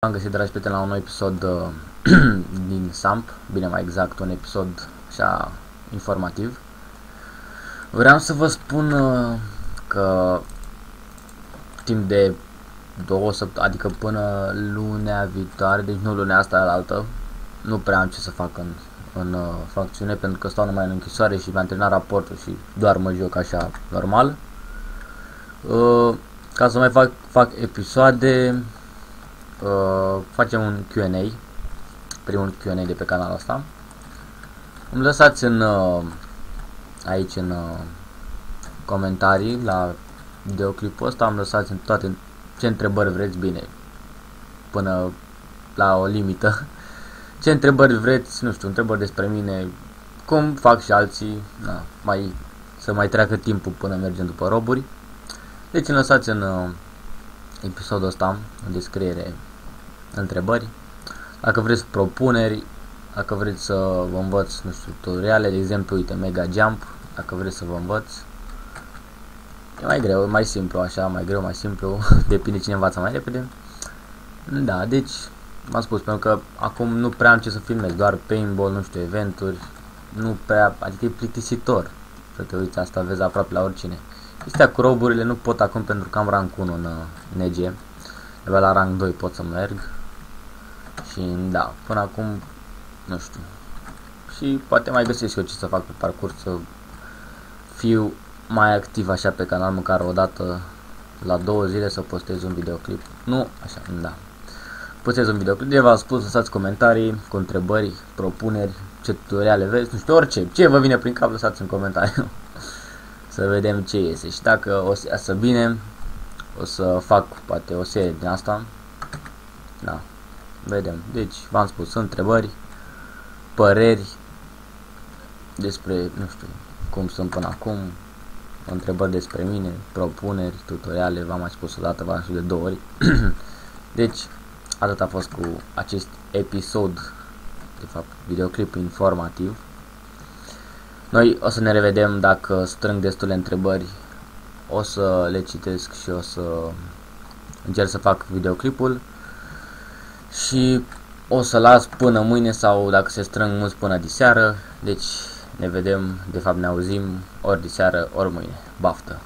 Am găsit, dragi prieteni, la un nou episod din SAMP, bine mai exact un episod așa informativ. Vreau să vă spun că timp de 2 săptămâni, adică până lunea viitoare, deci nu lunea asta la altă, nu prea am ce să fac în facțiune, pentru că stau numai în închisoare și mi-am terminat raportul și doar mă joc așa normal. Ca să mai fac episoade, facem un Q&A, primul Q&A de pe canalul ăsta. Îmi lăsați aici în comentarii la videoclipul ăsta, îmi lăsați în toate ce întrebări vreți, bine, până la o limită. Ce întrebări vreți, nu știu, întrebări despre mine, cum fac și alții, să mai treacă timpul până mergem după roburi. Deci îmi lăsați în episodul ăsta, în descriere, întrebări. Dacă vreți propuneri, dacă vreți să vă învăț, nu știu, tutoriale, de exemplu, uite, Mega Jump, dacă vreți să vă învăț. E mai greu, mai simplu, așa, mai greu, mai simplu, depinde cine învață mai repede. Da, deci, m-am spus, pentru că acum nu prea am ce să filmez, doar paintball, nu știu, eventuri, nu prea, adică e plictisitor să te uiți, asta vezi aproape la oricine. Chestia cu roburile nu pot acum pentru că am rank 1 în NG, abia la rank 2 pot să merg. Și da, până acum, nu știu, și poate mai găsesc eu ce să fac pe parcurs, să fiu mai activ așa pe canal, măcar o dată la 2 zile să postez un videoclip. Nu, așa, da. Postez un videoclip, de v-am spus, lăsați comentarii cu întrebări, propuneri, ce tutoriale vezi, nu știu, orice, ce vă vine prin cap, lăsați în comentarii. Să vedem ce iese și dacă o să iasă bine, o să fac poate o serie din asta. Da, vedem. Deci, v-am spus, întrebări, păreri despre, nu știu, cum sunt până acum, întrebări despre mine, propuneri, tutoriale, v-am mai spus o dată, v-am spus de 2 ori. Deci, atât a fost cu acest episod, de fapt, videoclip informativ. Noi o să ne revedem dacă strâng destule întrebări, o să le citesc și o să încerc să fac videoclipul și o să las până mâine sau dacă se strâng mulți până diseară. Deci ne vedem, de fapt ne auzim ori diseară, ori mâine. Baftă!